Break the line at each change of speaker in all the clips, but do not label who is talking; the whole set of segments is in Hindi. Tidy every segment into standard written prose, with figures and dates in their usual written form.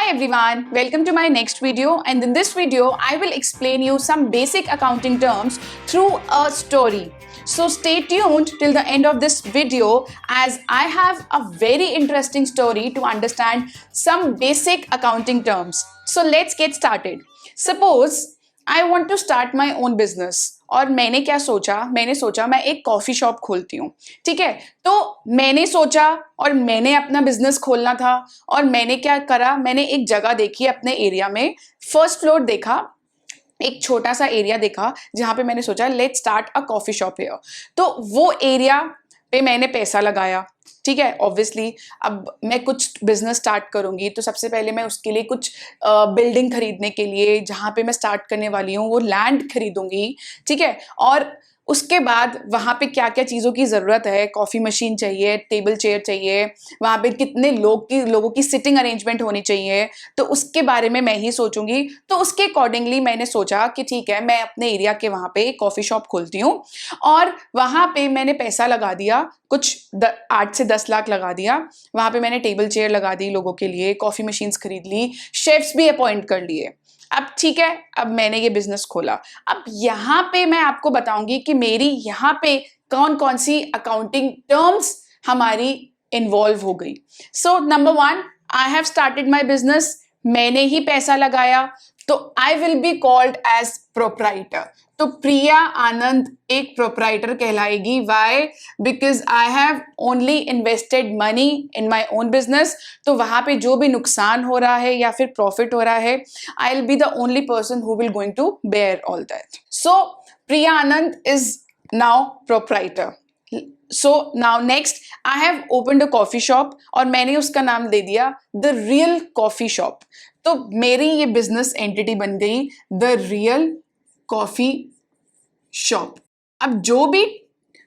Hi everyone, welcome to my next video, and in this video I will explain you some basic accounting terms through a story. So stay tuned till the end of this video as I have a very interesting story to understand some basic accounting terms. So let's get started. Suppose I want to start my own business और मैंने सोचा मैं एक कॉफ़ी शॉप खोलती हूँ, ठीक है। तो मैंने सोचा और मैंने अपना बिजनेस खोलना था और मैंने क्या करा, मैंने एक जगह देखी अपने एरिया में, फर्स्ट फ्लोर देखा, एक छोटा सा एरिया देखा जहाँ पे मैंने सोचा let's start a coffee shop here. तो वो एरिया पे मैंने पैसा लगाया, ठीक है। ऑब्वियसली अब मैं कुछ बिजनेस स्टार्ट करूंगी तो सबसे पहले मैं उसके लिए कुछ बिल्डिंग खरीदने के लिए, जहाँ पे मैं स्टार्ट करने वाली हूँ वो लैंड खरीदूंगी, ठीक है। और उसके बाद वहाँ पे क्या क्या चीज़ों की ज़रूरत है, कॉफ़ी मशीन चाहिए, टेबल चेयर चाहिए, वहाँ पे कितने लोगों की सिटिंग अरेंजमेंट होनी चाहिए, तो उसके बारे में मैं ही सोचूंगी। तो उसके अकॉर्डिंगली मैंने सोचा कि ठीक है, मैं अपने एरिया के वहाँ पे एक कॉफ़ी शॉप खोलती हूँ और वहाँ पे मैंने पैसा लगा दिया, कुछ 8 से 10 लाख लगा दिया। वहाँ पे मैंने टेबल चेयर लगा दी लोगों के लिए, कॉफ़ी मशीन्स खरीद ली, शेफ्स भी अपॉइंट कर लिए। अब ठीक है, अब मैंने ये बिजनेस खोला। अब यहाँ पे मैं आपको बताऊंगी कि मेरी यहाँ पे कौन कौन सी अकाउंटिंग टर्म्स हमारी इन्वॉल्व हो गई। So number 1, I have started my business, मैंने ही पैसा लगाया, तो I will be called as proprietor. तो प्रिया आनंद एक प्रोप्राइटर कहलाएगी। Why? Because I have only invested money in my own business. तो वहाँ पे जो भी नुकसान हो रहा है या फिर प्रॉफिट हो रहा है, I will be the only person who will going to bear all that. So Priya Anand is now proprietor. So now next, I have opened a coffee shop और मैंने उसका नाम दे दिया The Real Coffee Shop। तो मेरी ये बिजनेस एंटिटी बन गई The Real Coffee Shop। अब जो भी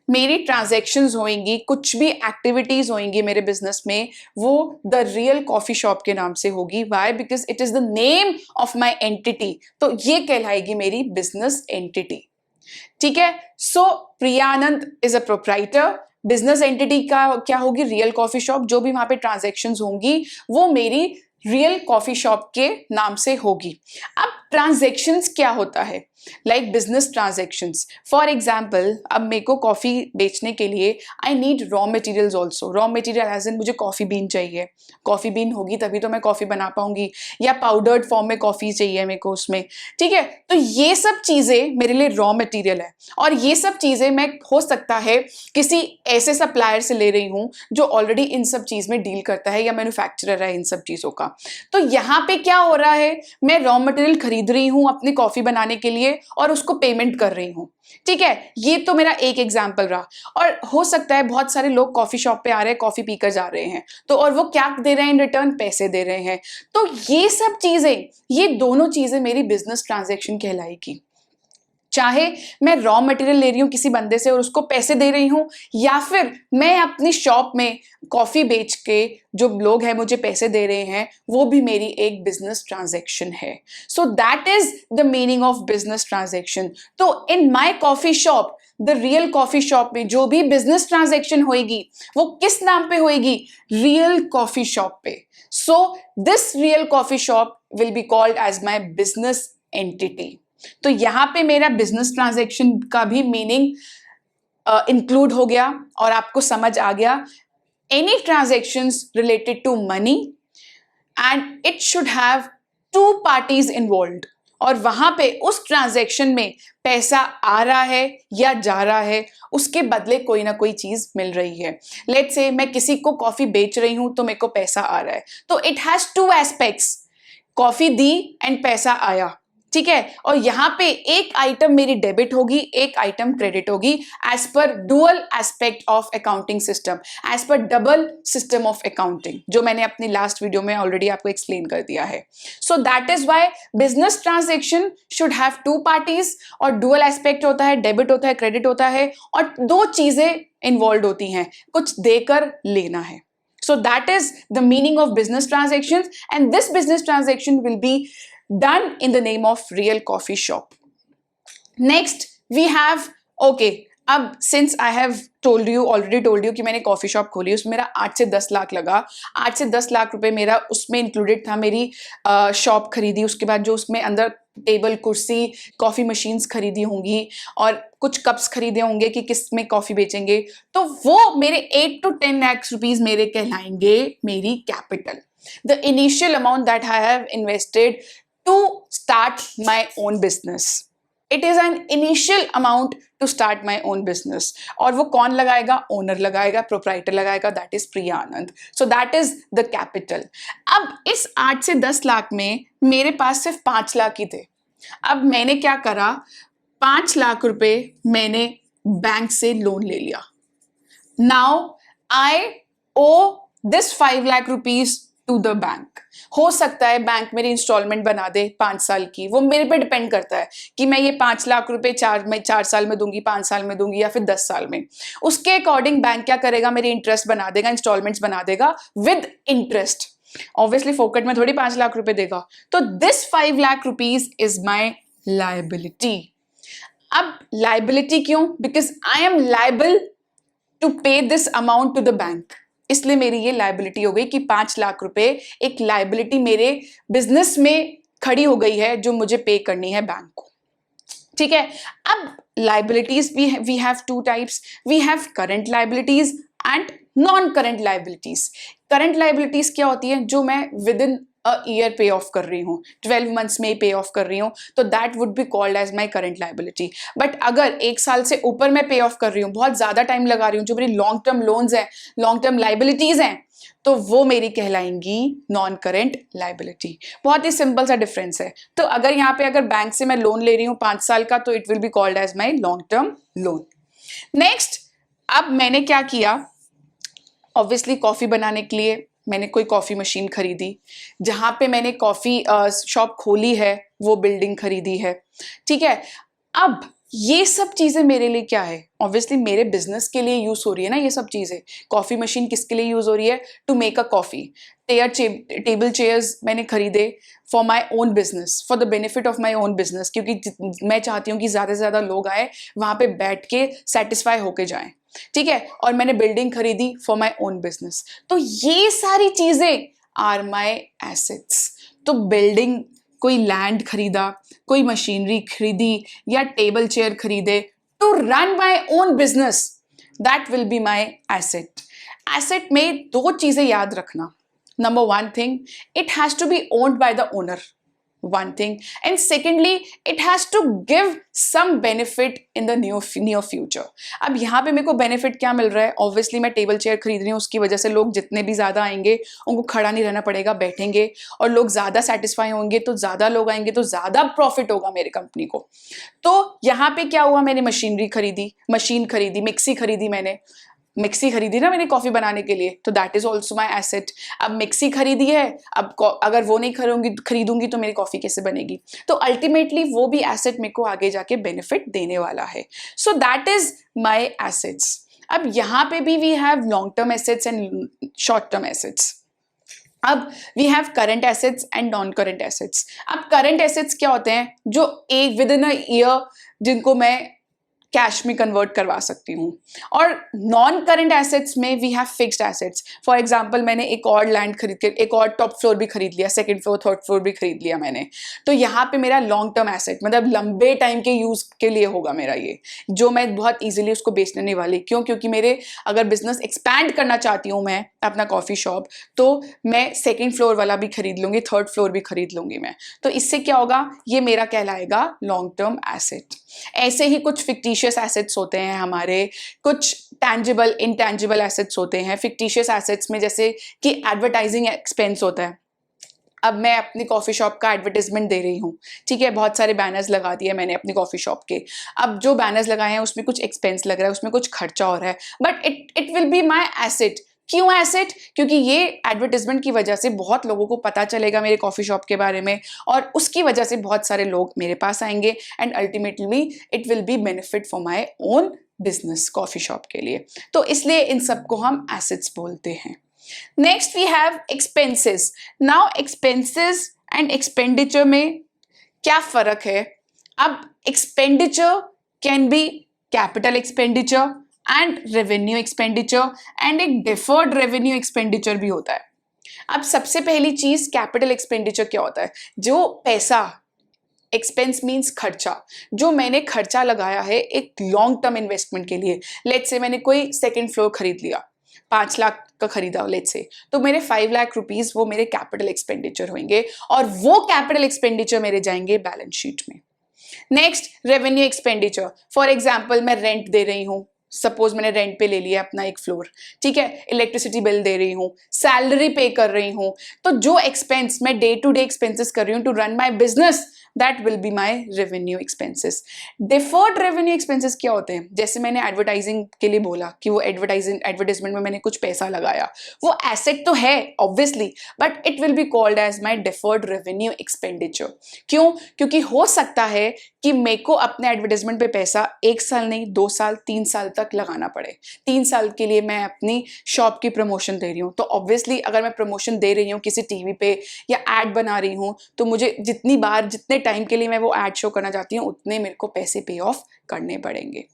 मेरी ट्रांजैक्शंस होंगी, कुछ भी एक्टिविटीज होंगी मेरे बिजनेस में, वो द रियल कॉफी शॉप के नाम से होगी। Why? Because it is the name of my entity. तो ये कहलाएगी मेरी बिजनेस एंटिटी, ठीक है। So Priyanand is a proprietor, business entity का क्या होगी, रियल कॉफी शॉप। जो भी वहां पे ट्रांजैक्शंस होंगी वो मेरी रियल कॉफी शॉप के नाम से होगी। अब ट्रांजैक्शंस क्या होता है, like business transactions. For example, अब मेरे को कॉफी बेचने के लिए I need raw materials also. Raw material as in मुझे कॉफी बीन चाहिए, कॉफी बीन होगी तभी तो मैं कॉफी बना पाऊंगी, या पाउडर्ड फॉर्म में कॉफी चाहिए मेरे को उसमें, ठीक है। तो ये सब चीजें मेरे लिए रॉ मटेरियल है और ये सब चीजें मैं हो सकता है किसी ऐसे सप्लायर से ले रही हूं जो ऑलरेडी इन सब चीज में डील करता है या मैन्युफैक्चरर है इन सब चीजों का। तो यहाँ पे क्या हो रहा है, मैं रॉ मटेरियल खरीद रही हूं अपनी कॉफी बनाने के लिए और उसको पेमेंट कर रही हूं, ठीक है। ये तो मेरा एक एग्जांपल रहा। और हो सकता है बहुत सारे लोग कॉफी शॉप पे आ रहे हैं, कॉफी पीकर जा रहे हैं, तो और वो क्या दे रहे हैं इन रिटर्न, पैसे दे रहे हैं। तो ये सब चीजें, ये दोनों चीजें मेरी बिजनेस ट्रांजैक्शन कहलाएगी। चाहे मैं रॉ मटेरियल ले रही हूं किसी बंदे से और उसको पैसे दे रही हूं, या फिर मैं अपनी शॉप में कॉफी बेच के जो लोग हैं मुझे पैसे दे रहे हैं, वो भी मेरी एक बिजनेस ट्रांजैक्शन है। So that is the meaning of business transaction. तो in my coffee shop, the real coffee shop में जो भी बिजनेस ट्रांजैक्शन होएगी वो किस नाम पे होएगी, रियल कॉफी शॉप पे। So this real coffee shop will be called as my business entity. तो यहां पे मेरा बिजनेस ट्रांजैक्शन का भी मीनिंग इंक्लूड हो गया और आपको समझ आ गया। Any transactions related to money and it should have 2 parties involved, और वहां पे उस ट्रांजैक्शन में पैसा आ रहा है या जा रहा है, उसके बदले कोई ना कोई चीज मिल रही है। लेट्स से मैं किसी को कॉफी बेच रही हूं तो मेरे को पैसा आ रहा है, तो it has 2 aspects, coffee the and पैसा आया, ठीक है। और यहां पे एक आइटम मेरी डेबिट होगी, एक आइटम क्रेडिट होगी, as per dual aspect of accounting system, as per double system of accounting, जो मैंने अपनी लास्ट वीडियो में ऑलरेडी आपको एक्सप्लेन कर दिया है। So that is why business transaction should have 2 parties, और डुअल एस्पेक्ट होता है, डेबिट होता है, क्रेडिट होता है, और 2 चीजें इन्वॉल्व होती हैं, कुछ देकर लेना है। So that is the meaning of business transactions, and this business transaction will be done in the name of real coffee shop. Next we have, okay, अब since I have already told you कि मैंने कॉफी शॉप खोली, उसमें मेरा 8 से 10 लाख लगा। 8 से 10 लाख रुपए मेरा उसमें इंक्लूडेड था। मेरी शॉप खरीदी, उसके बाद जो उसमें अंदर टेबल, कुर्सी, कॉफी मशीन्स खरीदी होंगी और कुछ कप्स खरीदे होंगे कि किस में कॉफी बेचेंगे, तो वो मेरे 8 to 10 लाख रुपीज मेरे कहलाएंगे मेरी capital, the initial amount that I have invested to start my own business. It is an initial amount to start my own business. और वो कौन लगाएगा? ओनर लगाएगा, प्रोप्राइटर लगाएगा, that is Priya Anand. So that is the capital. अब इस 8 से 10 लाख में मेरे पास सिर्फ 5 लाख ही थे। अब मैंने क्या करा, 5 लाख रुपए मैंने बैंक से लोन ले लिया। Now I owe this 5 lakh rupees to the bank. हो सकता है बैंक मेरी इंस्टॉलमेंट बना दे 5 साल की, वो मेरे पे डिपेंड करता है कि मैं ये 5 लाख रुपए 4 साल में दूंगी, 5 साल में दूंगी या फिर 10 साल में। उसके अकॉर्डिंग बैंक क्या करेगा, मेरी इंटरेस्ट बना देगा, इंस्टॉलमेंट्स बना देगा विद इंटरेस्ट। ऑब्वियसली फोकट में थोड़ी 5 लाख रुपए देगा। तो this 5 lakh rupees is my liability. अब लाइबिलिटी क्यों? Because I am liable to pay this amount to the bank, इसलिए मेरी ये लाइबिलिटी हो गई कि 5 लाख रुपए एक लाइबिलिटी मेरे बिजनेस में खड़ी हो गई है जो मुझे पे करनी है बैंक को। ठीक है। अब liabilities we have 2 types. We have current liabilities and non current liabilities. Current liabilities क्या होती है? जो मैं within year pay off कर रही हूँ, 12 मंथ्स में पे ऑफ कर रही हूँ, तो that would be called as my current liability. But अगर 1 साल से ऊपर मैं पे ऑफ कर रही हूँ, बहुत ज्यादा टाइम लगा रही हूँ, जो मेरी लॉन्ग टर्म लोन्स हैं, लॉन्ग टर्म लाइबिलिटीज हैं, तो वो मेरी कहलाएंगी नॉन करंट लाइबिलिटी। बहुत ही सिंपल सा डिफरेंस है। तो अगर यहाँ पे अगर बैंक से मैं लोन ले रही हूँ 5 साल का, तो it will be called as my long term loan. Next, अब मैंने क्या किया, ऑब्वियसली कॉफी बनाने के लिए मैंने कोई कॉफी मशीन खरीदी, जहां पे मैंने कॉफी शॉप खोली है वो बिल्डिंग खरीदी है। ठीक है। अब ये सब चीजें मेरे लिए क्या है? ऑब्वियसली मेरे बिजनेस के लिए यूज हो रही है ना ये सब चीजें। कॉफी मशीन किसके लिए यूज हो रही है? To make a coffee. Table chairs मैंने खरीदे for my own business, for the benefit of my own business, क्योंकि मैं चाहती हूँ कि ज्यादा से ज्यादा लोग आए वहां पे बैठ के सेटिस्फाई होके जाएं। ठीक है। और मैंने बिल्डिंग खरीदी फॉर माई ओन बिजनेस। तो ये सारी चीजें आर माई एसेट्स। तो बिल्डिंग, कोई लैंड खरीदा, कोई मशीनरी खरीदी या टेबल चेयर खरीदे to run my own business, that will be my asset. Asset में 2 चीजें याद रखना। Number 1 thing, it has to be owned by the owner, one thing, and secondly it has to give some benefit in the near future। अब यहाँ पे मेरे को बेनिफिट क्या मिल रहा है? ऑब्वियसली मैं टेबल चेयर खरीद रही हूँ, उसकी वजह से लोग जितने भी ज्यादा आएंगे उनको खड़ा नहीं रहना पड़ेगा, बैठेंगे, और लोग ज्यादा सेटिस्फाई होंगे, तो ज्यादा लोग आएंगे तो ज्यादा प्रॉफिट होगा मेरे कंपनी को। तो यहाँ पे क्या हुआ, मैंने मशीन खरीदी, मिक्सी खरीदी, मैंने मिक्सी खरीदी ना मैंने कॉफी बनाने के लिए, तो that is also my asset. अब मिक्सी खरीदी है, अब अगर वो नहीं खरीदूंगी तो मेरी कॉफी कैसे बनेगी? तो अल्टीमेटली वो भी एसेट मेरे को आगे जाके बेनिफिट देने वाला है। So that is my assets. अब यहाँ पे भी we have long term assets and short term assets. अब we have current assets and non current assets. अब करंट एसेट्स क्या होते हैं? जो एक विद इन अ ईयर जिनको मैं कैश में कन्वर्ट करवा सकती हूँ। और नॉन करंट एसेट्स में we have fixed assets. For example मैंने एक और लैंड खरीद के एक और टॉप फ्लोर भी खरीद लिया, सेकंड फ्लोर, थर्ड फ्लोर भी खरीद लिया मैंने, तो यहाँ पे मेरा लॉन्ग टर्म एसेट, मतलब लंबे टाइम के यूज के लिए होगा मेरा ये, जो मैं बहुत इजीली उसको बेचने नहीं वाली। क्यों? क्योंकि मेरे अगर बिजनेस एक्सपैंड करना चाहती हूँ मैं अपना कॉफी शॉप, तो मैं सेकेंड फ्लोर वाला भी खरीद लूंगी, थर्ड फ्लोर भी खरीद लूंगी मैं। तो इससे क्या होगा, ये मेरा कहलाएगा लॉन्ग टर्म एसेट। ऐसे ही कुछ फिक्टिशियस एसेट्स होते हैं हमारे, कुछ टैंजिबल इंटैंजिबल एसेट्स होते हैं। फिक्टिशियस एसेट्स में जैसे कि एडवर्टाइजिंग एक्सपेंस होता है। अब मैं अपनी कॉफी शॉप का एडवर्टाइजमेंट दे रही हूँ, ठीक है, बहुत सारे बैनर्स लगा दिए मैंने अपनी कॉफी शॉप के। अब जो बैनर्स लगाए हैं उसमें कुछ एक्सपेंस लग रहा है, उसमें कुछ खर्चा हो रहा है, but it will be my asset. क्यों एसेट? क्योंकि ये एडवर्टाइजमेंट की वजह से बहुत लोगों को पता चलेगा मेरे कॉफी शॉप के बारे में, और उसकी वजह से बहुत सारे लोग मेरे पास आएंगे, and ultimately it will B benefit for my own business coffee shop के लिए। तो इसलिए इन सबको हम एसेट्स बोलते हैं। Next we have expenses. Now expenses and expenditure में क्या फर्क है? अब expenditure can be capital expenditure and revenue expenditure, and एक डिफर्ड रेवेन्यू एक्सपेंडिचर भी होता है। अब सबसे पहली चीज कैपिटल एक्सपेंडिचर क्या होता है? जो पैसा, एक्सपेंस मीन्स खर्चा, जो मैंने खर्चा लगाया है एक लॉन्ग टर्म इन्वेस्टमेंट के लिए। लेट्स से मैंने कोई सेकंड फ्लोर खरीद लिया, 5 लाख का खरीदा लेट्स से, तो मेरे 5 लाख रुपीस वो मेरे कैपिटल एक्सपेंडिचर होंगे और वो कैपिटल एक्सपेंडिचर मेरे जाएंगे बैलेंस शीट में। Next revenue expenditure, for example मैं रेंट दे रही हूँ, सपोज मैंने रेंट पे ले लिया अपना एक फ्लोर, ठीक है, इलेक्ट्रिसिटी बिल दे रही हूँ, सैलरी पे कर रही हूँ, तो जो एक्सपेंस मैं डे टू डे एक्सपेंसेस कर रही हूँ to run my business, that will be my revenue expenses. Deferred revenue expenses क्या होते हैं? जैसे मैंने एडवर्टाइजिंग के लिए बोला कि वो एडवर्टाइजमेंट में मैंने कुछ पैसा लगाया, वो एसेट तो है obviously, but it will be called as my deferred revenue expenditure. क्यों? क्योंकि हो सकता है कि मेरे को अपने एडवर्टाइजमेंट पे पैसा 1 साल नहीं 2 साल 3 साल तक लगाना पड़े। 3 साल के लिए मैं अपनी शॉप की प्रमोशन दे रही हूँ, तो ऑब्वियसली अगर मैं प्रमोशन दे रही हूँ किसी टीवी पे या एड बना रही हूँ, तो मुझे जितनी बार जितने टाइम के लिए मैं वो एड शो करना चाहती हूँ उतने मेरे को पैसे पे ऑफ करने पड़ेंगे।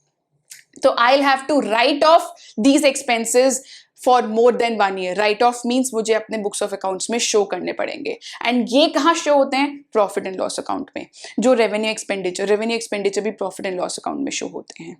तो I will have to write off these expenses for more than 1 year. Write off means मुझे अपने बुक्स ऑफ अकाउंट्स में शो करने पड़ेंगे, एंड ये कहाँ शो होते हैं? प्रॉफिट एंड लॉस अकाउंट में। जो रेवेन्यू एक्सपेंडिचर भी प्रॉफिट एंड लॉस अकाउंट में शो होते हैं।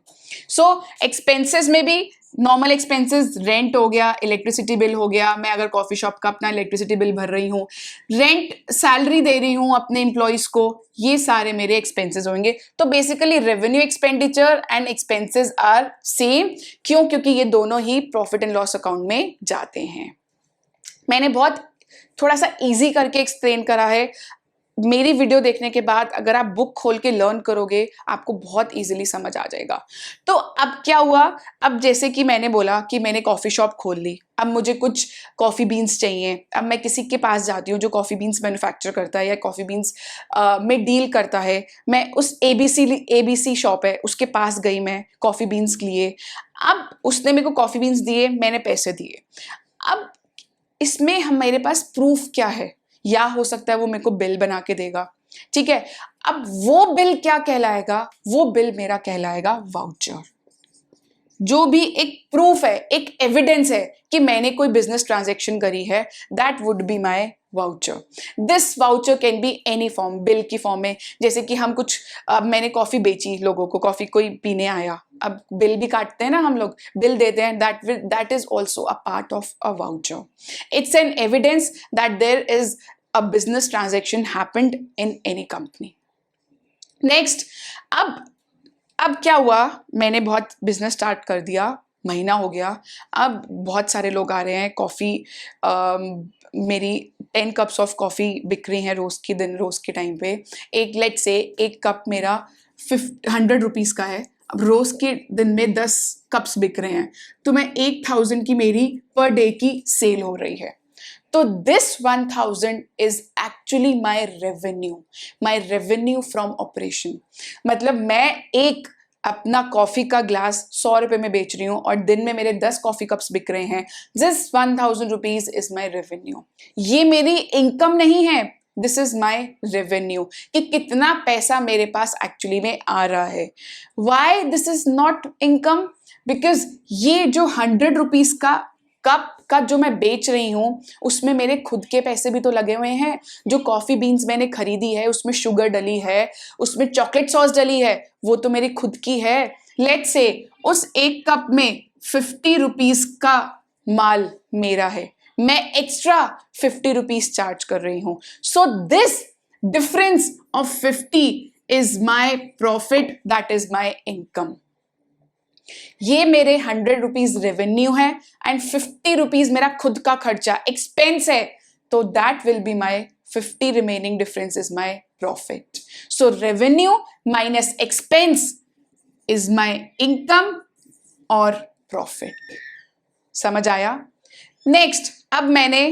सो एक्सपेंसेस में भी नॉर्मल एक्सपेंसेस, रेंट हो गया, इलेक्ट्रिसिटी बिल हो गया, मैं अगर कॉफी शॉप का अपना इलेक्ट्रिसिटी बिल भर रही हूँ, रेंट सैलरी दे रही हूँ अपने एम्प्लॉइज को, ये सारे मेरे एक्सपेंसेस होंगे। तो basically revenue expenditure and expenses are same. क्यों? क्योंकि ये दोनों ही प्रॉफिट एंड लॉस अकाउंट में जाते हैं। मैंने बहुत थोड़ा सा इजी करके एक्सप्लेन करा है। मेरी वीडियो देखने के बाद अगर आप बुक खोल के लर्न करोगे आपको बहुत इजीली समझ आ जाएगा। तो अब क्या हुआ? अब जैसे कि मैंने बोला कि मैंने कॉफ़ी शॉप खोल ली, अब मुझे कुछ कॉफ़ी बीन्स चाहिए, अब मैं किसी के पास जाती हूँ जो कॉफ़ी बीन्स मैन्युफैक्चर करता है या कॉफ़ी बीन्स में डील करता है। मैं उस ABC शॉप है उसके पास गई, मैं कॉफ़ी बीन्स लिए, अब उसने मेरे को कॉफ़ी बीन्स दिए, मैंने पैसे दिए। अब इसमें मेरे पास प्रूफ क्या है? या हो सकता है वो मेरे को बिल बना के देगा, ठीक है। अब वो बिल क्या कहलाएगा? वो बिल मेरा कहलाएगा वाउचर। जो भी एक प्रूफ है, एक एविडेंस है कि मैंने कोई बिजनेस ट्रांजैक्शन करी है, that would be my voucher. This voucher can be any form, bill की फॉर्म में, जैसे कि हम कुछ मैंने कॉफी बेची लोगों को, कॉफी कोई पीने आया, अब बिल भी काटते हैं ना हम लोग, बिल देते हैं, that is also a part of a voucher. It's an evidence that there is a business transaction happened in any company. Next, अब क्या हुआ? मैंने बहुत बिजनेस स्टार्ट कर दिया, महीना हो गया, अब बहुत सारे लोग आ रहे हैं, कॉफ़ी मेरी 10 कप्स ऑफ कॉफ़ी बिक रही हैं रोज़ के टाइम पे। एक लेट से एक कप मेरा 100 रुपीज़ का है, अब रोज़ के दिन में 10 कप्स बिक रहे हैं, तो मैं 1000 की मेरी पर डे की सेल हो रही है। तो this 1000 is actually my revenue from operation. मतलब मैं एक अपना कॉफी का ग्लास 100 रुपए में बेच रही हूँ और दिन में मेरे 10 कॉफी कप्स बिक रहे हैं। This 1000 rupees is my revenue. ये मेरी इनकम नहीं है, दिस इज माई रेवेन्यू, कि कितना पैसा मेरे पास एक्चुअली में आ रहा है। Why this is not income? Because ये जो 100 रुपीज का कप का जो मैं बेच रही हूँ उसमें मेरे खुद के पैसे भी तो लगे हुए हैं। जो कॉफ़ी बीन्स मैंने खरीदी है उसमें शुगर डली है, उसमें चॉकलेट सॉस डली है, वो तो मेरी खुद की है। लेट्स से उस एक कप में 50 रुपीज़ का माल मेरा है, मैं एक्स्ट्रा 50 रुपीज़ चार्ज कर रही हूँ। So this difference of 50 is my profit, that is my income. ये मेरे 100 रुपीज रेवेन्यू है एंड 50 रुपीज मेरा खुद का खर्चा एक्सपेंस है, तो that will be my 50 remaining difference is my profit. So revenue minus expense is my income और प्रॉफिट। समझ आया? नेक्स्ट, अब मैंने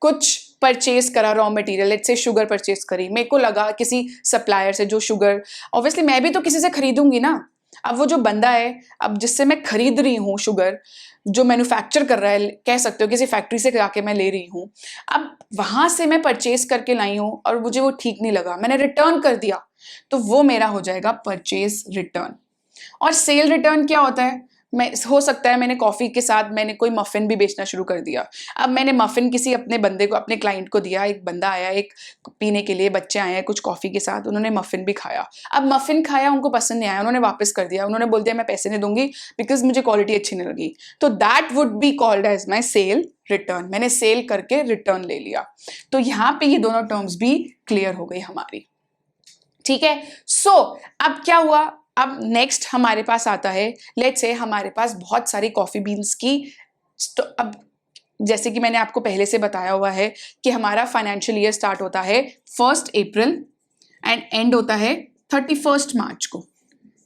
कुछ परचेज करा raw material, let's say sugar purchase करी, मेरे को लगा किसी सप्लायर से जो शुगर, ऑब्वियसली मैं भी तो किसी से खरीदूंगी ना। अब वो जो बंदा है, अब जिससे मैं खरीद रही हूँ शुगर, जो मैन्युफैक्चर कर रहा है, कह सकते हो किसी फैक्ट्री से जाके मैं ले रही हूँ, अब वहां से मैं परचेज करके लाई हूँ और मुझे वो ठीक नहीं लगा, मैंने रिटर्न कर दिया, तो वो मेरा हो जाएगा परचेज रिटर्न। और सेल रिटर्न क्या होता है? मैं हो सकता है मैंने कॉफ़ी के साथ मैंने कोई मफ़िन भी बेचना शुरू कर दिया। अब मैंने मफ़िन किसी अपने बंदे को, अपने क्लाइंट को दिया, एक बंदा आया एक पीने के लिए, बच्चे आए हैं कुछ कॉफ़ी के साथ, उन्होंने मफ़िन भी खाया। अब मफ़िन खाया, उनको पसंद नहीं आया, उन्होंने वापस कर दिया, उन्होंने बोल दिया मैं पैसे नहीं दूंगी बिकॉज मुझे क्वालिटी अच्छी नहीं लगी। तो that would be called as my sale return. मैंने सेल करके रिटर्न ले लिया। तो यहाँ पे ये दोनों टर्म्स भी क्लियर हो गई हमारी। ठीक है। सो अब क्या हुआ? अब नेक्स्ट हमारे पास आता है, लेट्स से हमारे पास बहुत सारी कॉफी बीन्स की अब जैसे कि मैंने आपको पहले से बताया हुआ है कि हमारा फाइनेंशियल ईयर स्टार्ट होता है 1 अप्रैल एंड एंड होता है 31 मार्च को।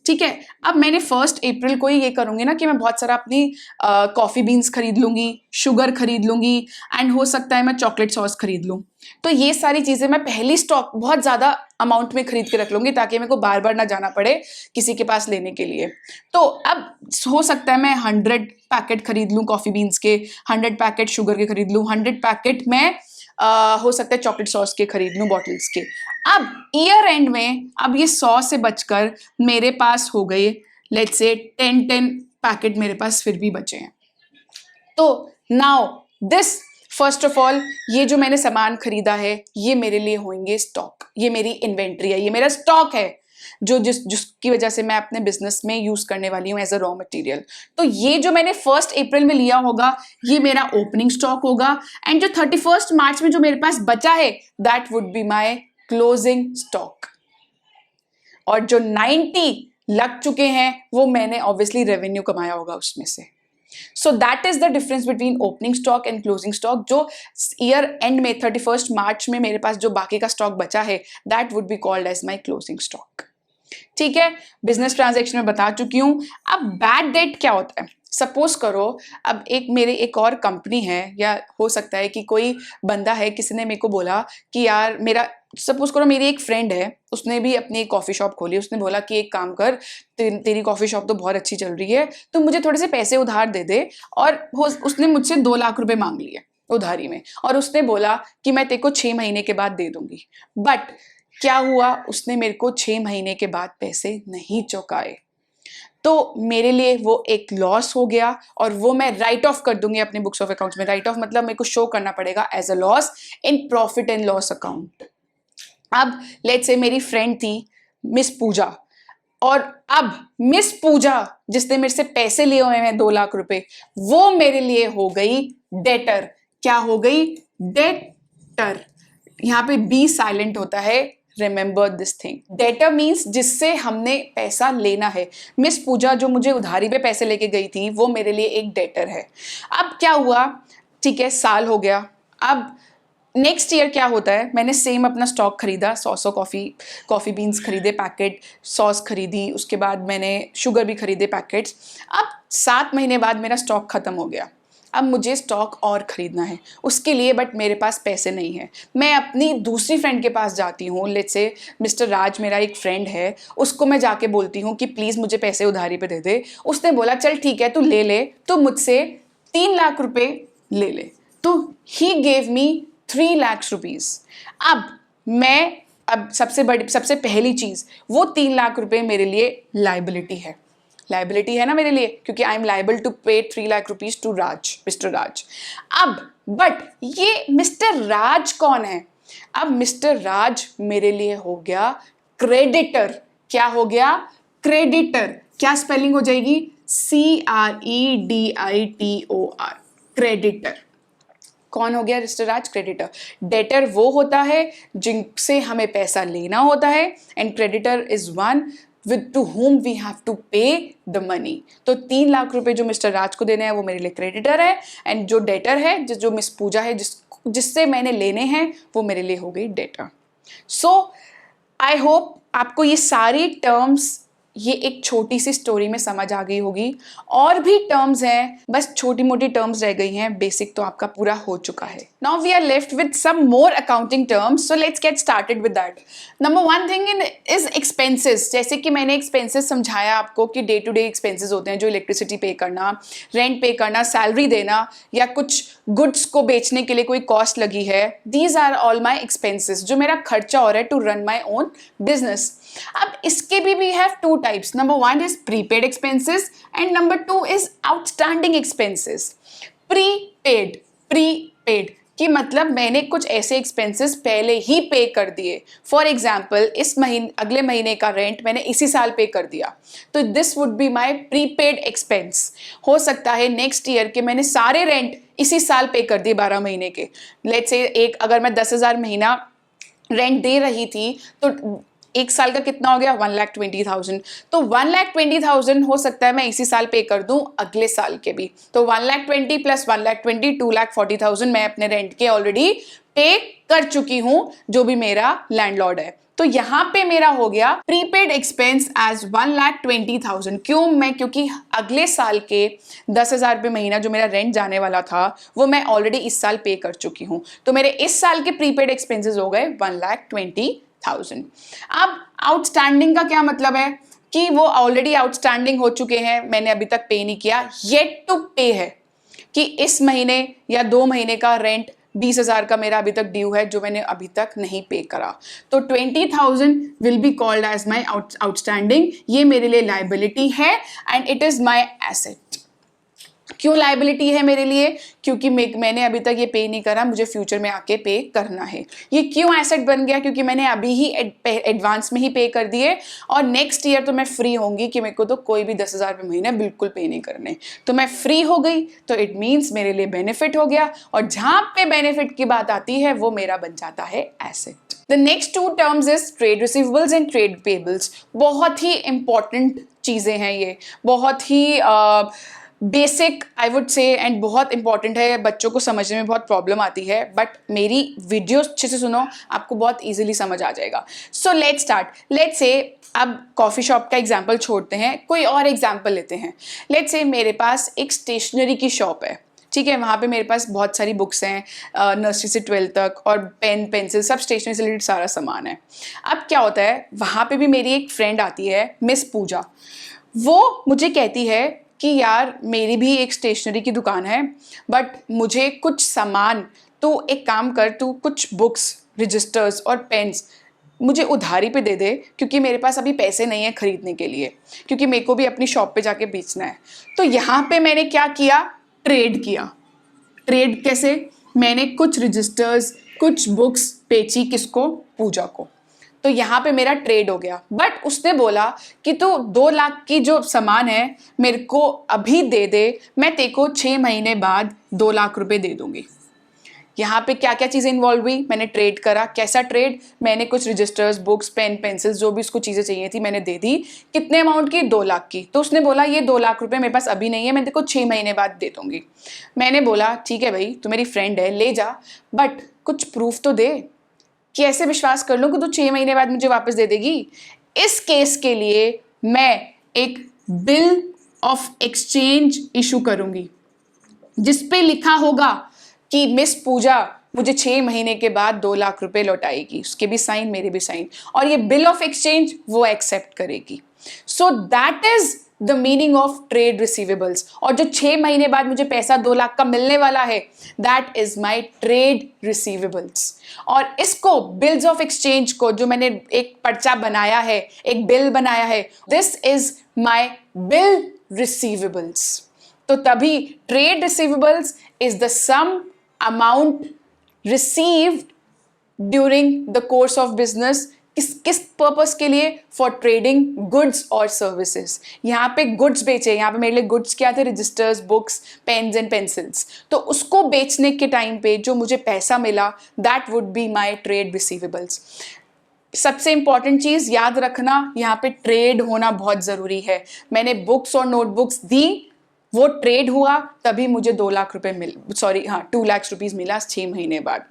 ठीक है। अब मैंने 1 अप्रैल को ही ये करूंगी ना कि मैं बहुत सारा अपनी कॉफ़ी बीन्स खरीद लूंगी, शुगर खरीद लूंगी, एंड हो सकता है मैं चॉकलेट सॉस खरीद लूँ। तो ये सारी चीज़ें मैं पहली स्टॉक बहुत ज़्यादा अमाउंट में खरीद के रख लूंगी ताकि मेरे को बार बार ना जाना पड़े किसी के पास लेने के लिए। तो अब हो सकता है मैं 100 पैकेट खरीद लूँ कॉफ़ी बीन्स के, 100 पैकेट शुगर के खरीद लूँ, 100 पैकेट मैं हो सकता है चॉकलेट सॉस के खरीद लूँ बॉटल्स के। अब ईयर एंड में अब ये 100 से बचकर मेरे पास हो गए लेट्स से 10 पैकेट मेरे पास फिर भी बचे हैं। तो now this first of all ये जो मैंने सामान खरीदा है ये मेरे लिए होंगे स्टॉक, ये मेरी इन्वेंट्री है, ये मेरा स्टॉक है जो जिसकी वजह से मैं अपने बिजनेस में यूज करने वाली हूँ एज अ रॉ मटेरियल। तो ये जो मैंने 1 अप्रैल में लिया होगा ये मेरा ओपनिंग स्टॉक होगा, एंड जो 31 मार्च में जो मेरे पास बचा है that would be my closing stock. और जो 90 लग चुके हैं वो मैंने ऑब्वियसली रेवेन्यू कमाया होगा उसमें से। सो that is the difference between opening stock and closing stock. जो ईयर एंड में 31 मार्च में मेरे पास जो बाकी का स्टॉक बचा है that would be called as my closing stock. ठीक है। बिजनेस ट्रांजैक्शन में बता चुकी हूं। अब बैड डेट क्या होता है? सपोज करो अब मेरे एक और कंपनी है, या हो सकता है कि कोई बंदा है, किसी ने मेरे को बोला कि यार मेरा, सपोज करो मेरी एक फ्रेंड है, उसने भी अपनी एक कॉफ़ी शॉप खोली, उसने बोला कि एक काम कर, तेरी कॉफ़ी शॉप तो बहुत अच्छी चल रही है, तो मुझे थोड़े से पैसे उधार दे दे। और उसने मुझसे 2 लाख रुपए मांग लिए उधारी में, और उसने बोला कि मैं तेरे को 6 महीने के बाद दे दूंगी। बट क्या हुआ, उसने मेरे को 6 महीने के बाद पैसे नहीं चुकाए, तो मेरे लिए वो एक लॉस हो गया, और वो मैं राइट ऑफ कर दूंगी अपने बुक्स ऑफ अकाउंट्स में। राइट ऑफ मतलब मेरे को शो करना पड़ेगा as a loss in profit and loss account. अब लेट्स से मेरी फ्रेंड थी मिस पूजा, और अब मिस पूजा जिसने मेरे से पैसे लिए हुए हैं 2 लाख रुपए, वो मेरे लिए हो गई डेटर। क्या हो गई? डेटर। यहाँ पे बी साइलेंट होता है, remember this thing. Debtor means जिससे हमने पैसा लेना है। मिस पूजा जो मुझे उधारी पे पैसे लेके गई थी वो मेरे लिए एक डेटर है। अब क्या हुआ, ठीक है, साल हो गया। अब नेक्स्ट ईयर क्या होता है, मैंने सेम अपना स्टॉक खरीदा, 100 कॉफ़ी बीन्स खरीदे पैकेट, सॉस खरीदी, उसके बाद मैंने शुगर भी खरीदे पैकेट्स। अब 7 महीने बाद मेरा स्टॉक ख़त्म हो गया। अब मुझे स्टॉक और ख़रीदना है उसके लिए, बट मेरे पास पैसे नहीं है। मैं अपनी दूसरी फ्रेंड के पास जाती हूँ, लेट्स से मिस्टर राज मेरा एक फ्रेंड है, उसको मैं जाके बोलती हूँ कि प्लीज़ मुझे पैसे उधारी पे दे दे। उसने बोला चल ठीक है तू ले ले, तो मुझसे 3 लाख रुपए ले ले। तो he gave me 3 lakh rupees. अब सबसे पहली चीज़, वो 3 लाख रुपए मेरे लिए लाइबिलिटी है ना मेरे लिए, क्योंकि आई am liable to pay 3 lakh rupees to Raj, mister Raj. अब बट ये मिस्टर राज कौन है? अब मिस्टर राज मेरे लिए हो गया क्रेडिटर। क्या हो गया? क्रेडिटर। क्या स्पेलिंग हो जाएगी? CREDITOR, creditor. कौन हो गया मिस्टर राज? क्रेडिटर। डेटर वो होता है जिनसे हमें पैसा लेना होता है, and creditor is one with to whom we have to pay the money। तो 3 लाख रुपए जो मिस्टर राज को देने हैं वो मेरे लिए क्रेडिटर है, एंड जो डेटर है जो मिस पूजा है जिससे मैंने लेने हैं वो मेरे लिए हो गई डेटर। सो आई होप आपको ये सारी टर्म्स ये एक छोटी सी स्टोरी में समझ आ गई होगी। और भी टर्म्स हैं, बस छोटी मोटी टर्म्स रह गई हैं, बेसिक तो आपका पूरा हो चुका है। Now we are left with some more accounting terms, so let's get started with that. Number 1 thing is expenses. जैसे कि मैंने एक्सपेंसेस समझाया आपको कि डे टू डे एक्सपेंसेस होते हैं, जो इलेक्ट्रिसिटी पे करना, रेंट पे करना, सैलरी देना, या कुछ गुड्स को बेचने के लिए कोई कॉस्ट लगी है। These are all my expenses, जो मेरा खर्चा हो रहा है to run my own business. अब इसके भी we have 2 types. Number one is prepaid expenses and number two is outstanding expenses. prepaid कि मतलब मैंने कुछ ऐसे एक्सपेंसेस पहले ही पे कर दिए. फॉर एग्जाम्पल इस महीने अगले महीने का रेंट मैंने इसी साल पे कर दिया, तो this would be my prepaid expense. हो सकता है नेक्स्ट ईयर के मैंने सारे रेंट इसी साल पे कर दिए 12 महीने के. लेट्स से अगर मैं 10,000 महीना रेंट दे रही थी तो एक साल का कितना हो गया 1,20,000. तो 1,20,000 हो सकता है मैं इसी साल पे कर दूं अगले साल के भी. तो 1,20,000 प्लस 1,20,000 2,40,000 मैं अपने रेंट के ऑलरेडी पे कर चुकी हूं जो भी मेरा लैंडलॉर्ड है. तो यहां पे मेरा हो गया प्रीपेड एक्सपेंस एज 1,20,000. क्योंकि अगले साल के 10,000 रुपये महीना जो मेरा रेंट जाने वाला था वो मैं ऑलरेडी इस साल पे कर चुकी हूं. तो मेरे इस साल के प्रीपेड एक्सपेंसेस हो गए 1,20,000. अब आउटस्टैंडिंग का क्या मतलब है कि वो ऑलरेडी आउटस्टैंडिंग हो चुके हैं, मैंने अभी तक पे नहीं किया, येट टू पे है कि इस महीने या 2 महीने का रेंट 20,000 का मेरा अभी तक ड्यू है जो मैंने अभी तक नहीं पे करा. तो 20,000 will be called as my outstanding. ये मेरे लिए लाइबिलिटी है and it is my asset. क्यों लाइबिलिटी है मेरे लिए? क्योंकि मैंने अभी तक ये पे नहीं करा, मुझे फ्यूचर में आके पे करना है. ये क्यों एसेट बन गया? क्योंकि मैंने अभी ही एडवांस में ही पे कर दिए और नेक्स्ट ईयर तो मैं फ्री होंगी कि मेरे को तो कोई भी 10,000 रुपये महीने बिल्कुल पे नहीं करने. तो मैं फ्री हो गई तो इट मीन्स मेरे लिए बेनिफिट हो गया, और जहां पे बेनिफिट की बात आती है वो मेरा बन जाता है asset. The next two terms is trade receivables and trade payables. बहुत ही इंपॉर्टेंट चीज़ें हैं ये, बहुत ही basic I would say and बहुत इंपॉर्टेंट है. बच्चों को समझने में बहुत प्रॉब्लम आती है, बट मेरी वीडियो अच्छे से सुनो, आपको बहुत इजीली समझ आ जाएगा. So let's start. Let's say अब कॉफ़ी शॉप का एग्जांपल छोड़ते हैं, कोई और एग्जांपल लेते हैं. लेट्स से मेरे पास एक स्टेशनरी की शॉप है, ठीक है. वहाँ पे मेरे पास बहुत सारी बुक्स हैं नर्सरी से 12th तक, और पेन पेंसिल सब स्टेशनरी से रिलेटेड सारा सामान है. अब क्या होता है, वहाँ पे भी मेरी एक फ्रेंड आती है मिस पूजा. वो मुझे कहती है कि यार मेरी भी एक स्टेशनरी की दुकान है, बट मुझे कुछ सामान, तो एक काम कर, तू कुछ बुक्स, रजिस्टर्स और पेन्स मुझे उधारी पे दे दे, क्योंकि मेरे पास अभी पैसे नहीं है खरीदने के लिए, क्योंकि मेरे को भी अपनी शॉप पे जाके बेचना है. तो यहाँ पे मैंने क्या किया, ट्रेड किया. ट्रेड कैसे? मैंने कुछ रजिस्टर्स, कुछ बुक्स बेची, किसको? पूजा को. तो यहाँ पे मेरा ट्रेड हो गया. बट उसने बोला कि तू 2 लाख की जो सामान है मेरे को अभी दे दे, मैं तेरे को 6 महीने बाद 2 लाख रुपए दे दूंगी. यहाँ पे क्या क्या चीज़ें इन्वॉल्व हुई? मैंने ट्रेड करा. कैसा ट्रेड? मैंने कुछ रजिस्टर्स, बुक्स, पेन, पेंसिल्स, जो भी उसको चीज़ें चाहिए थी मैंने दे दी. कितने अमाउंट की? 2 लाख की. तो उसने बोला ये 2 लाख रुपए मेरे पास अभी नहीं है, मैं तेरे को 6 महीने बाद दे दूंगी. मैंने बोला ठीक है भाई, तू मेरी फ्रेंड है, ले जा, बट कुछ प्रूफ तो दे कि ऐसे विश्वास कर लूँ कि तू 6 महीने बाद मुझे वापस दे देगी. इस केस के लिए मैं एक बिल ऑफ एक्सचेंज इशू करूंगी जिसपे लिखा होगा कि मिस पूजा मुझे 6 महीने के बाद 2 लाख रुपए लौटाएगी. उसके भी साइन, मेरे भी साइन, और ये बिल ऑफ एक्सचेंज वो एक्सेप्ट करेगी. सो that is the meaning of trade receivables. और जो 6 महीने बाद मुझे पैसा 2 लाख का मिलने वाला है, that is my trade receivables. और इसको बिल्स ऑफ एक्सचेंज को, जो मैंने एक पर्चा बनाया है, एक बिल बनाया है, this is my bill receivables. तो तभी trade receivables is the sum amount received during the course of business. किस पर्पस के लिए? फॉर ट्रेडिंग गुड्स और सर्विसेज. यहाँ पे गुड्स बेचे, यहाँ पे मेरे लिए गुड्स क्या थे? Registers, books, pens and pencils. तो उसको बेचने के टाइम पे जो मुझे पैसा मिला, that would be my trade receivables. सबसे इंपॉर्टेंट चीज़ याद रखना, यहाँ पे ट्रेड होना बहुत ज़रूरी है. मैंने बुक्स और नोटबुक्स दी, वो ट्रेड हुआ, तभी मुझे 2 लाख रुपए 2 लाख रुपीज़ मिला 6 महीने बाद.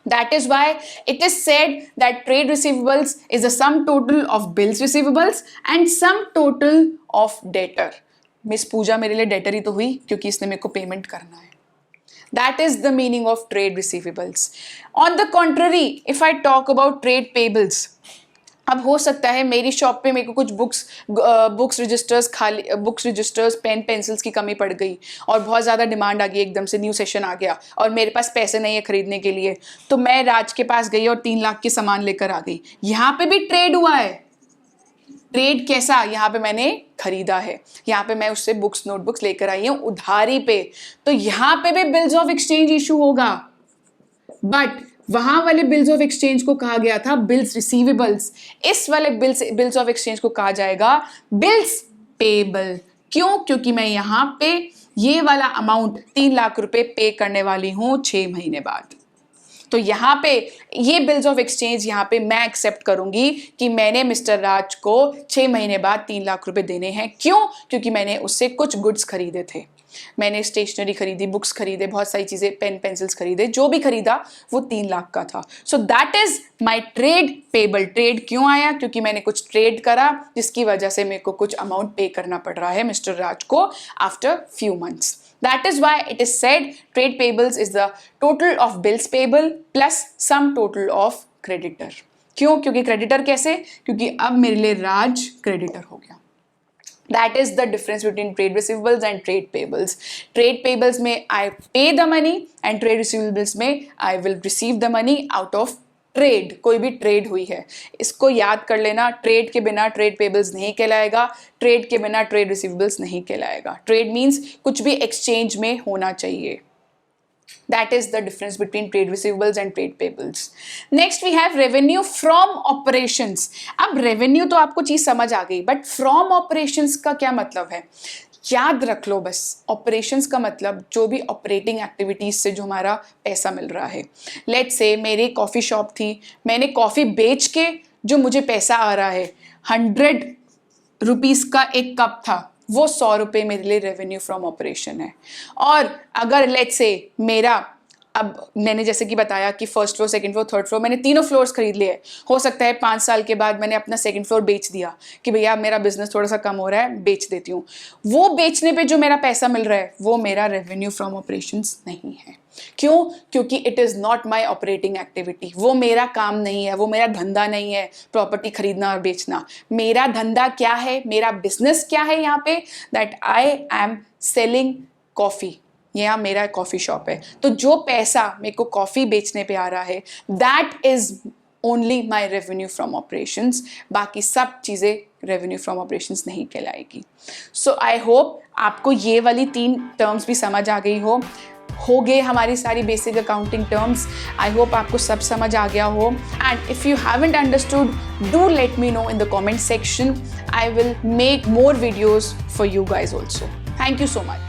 That is why it is said that trade receivables is the sum total of bills receivables and sum total of debtor. Miss Pooja मेरे लिए डेटर ही तो हुई, क्योंकि इसने मेरे को पेमेंट करना है. That is the meaning of trade receivables. On the contrary, if I talk about trade payables, अब हो सकता है मेरी शॉप पे मेरे को कुछ बुक्स रजिस्टर्स पेन पेंसिल्स की कमी पड़ गई और बहुत ज़्यादा डिमांड आ गई, एकदम से न्यू सेशन आ गया और मेरे पास पैसे नहीं है खरीदने के लिए. तो मैं राज के पास गई और 3 लाख की सामान लेकर आ गई. यहाँ पे भी ट्रेड हुआ है. ट्रेड कैसा, यहाँ पे मैंने खरीदा है, यहाँ पे मैं उससे बुक्स नोटबुक्स लेकर आई हूँ उधारी पे, तो यहाँ पे भी बिल्स ऑफ एक्सचेंज इशू होगा। बट वहां वाले बिल्स ऑफ एक्सचेंज को कहा गया था बिल्स रिसीवेबल्स, इस वाले बिल्स ऑफ एक्सचेंज को कहा जाएगा बिल्स पेबल। क्यों? क्योंकि मैं यहाँ पे ये वाला अमाउंट 3 लाख रुपए पे करने वाली हूं 6 महीने बाद। तो यहाँ पे ये बिल्स ऑफ एक्सचेंज यहाँ पे मैं एक्सेप्ट करूंगी कि मैंने मिस्टर राज को 6 महीने बाद 3 लाख रुपए देने हैं। क्यों? क्योंकि मैंने उससे कुछ गुड्स खरीदे थे, मैंने स्टेशनरी खरीदी, बुक्स खरीदे, बहुत सारी चीजें, पेन पेंसिल्स खरीदे, जो भी खरीदा वो 3 लाख का था। सो that is my trade payable. Trade क्यों आया? क्योंकि मैंने कुछ ट्रेड करा जिसकी वजह से मेरे को कुछ अमाउंट पे करना पड़ रहा है मिस्टर राज को after few months. That is why it is said trade payables is the total of bills payable plus some total of creditor. क्यों? क्योंकि क्रेडिटर कैसे? क्योंकि अब मेरे लिए राज क्रेडिटर हो गया। That is the difference between trade receivables and trade payables. Trade payables में I pay the money and trade receivables में I will receive the money out of trade. कोई भी ट्रेड हुई है, इसको याद कर लेना, ट्रेड के बिना ट्रेड पेबल्स नहीं कहलाएगा, ट्रेड के बिना ट्रेड रिसीवेबल्स नहीं कहलाएगा। ट्रेड मीन्स कुछ भी एक्सचेंज में होना चाहिए। That is the difference between trade receivables and trade payables. Next we have revenue from operations. अब revenue तो आपको चीज समझ आ गई, but from operations का क्या मतलब है? याद रख लो बस, ऑपरेशंस का मतलब जो भी ऑपरेटिंग एक्टिविटीज से जो हमारा पैसा मिल रहा है। लेट्स से मेरी कॉफ़ी शॉप थी, मैंने कॉफ़ी बेच के जो मुझे पैसा आ रहा है 100 रुपीज़ का एक कप था, वो 100 रुपये मेरे लिए रेवेन्यू फ्रॉम ऑपरेशन है। और अगर लेट्स से मेरा, अब मैंने जैसे कि बताया कि first floor, second floor, third floor, मैंने तीनों फ्लोर्स खरीद लिए। हो सकता है 5 साल के बाद मैंने अपना सेकंड फ्लोर बेच दिया कि भैया मेरा बिजनेस थोड़ा सा कम हो रहा है, बेच देती हूँ। वो बेचने पे जो मेरा पैसा मिल रहा है वो मेरा रेवेन्यू फ्रॉम ऑपरेशंस नहीं है। क्यों? क्योंकि it is not my operating activity, वो मेरा काम नहीं है, वो मेरा धंधा नहीं है प्रॉपर्टी खरीदना और बेचना। मेरा धंधा क्या है, मेरा बिजनेस क्या है यहाँ पे? That I am selling coffee, यहाँ मेरा कॉफ़ी शॉप है। तो जो पैसा मेरे को कॉफ़ी बेचने पे आ रहा है that is only my revenue from operations, बाकी सब चीज़ें रेवेन्यू फ्रॉम ऑपरेशंस नहीं कहलाएगी। सो आई होप आपको ये वाली 3 टर्म्स भी समझ आ गई हो गए हमारी सारी basic accounting terms. I hope आपको सब समझ आ गया हो, and if you haven't understood do let me know in the comment section. I will make more videos for you guys also. Thank you so much.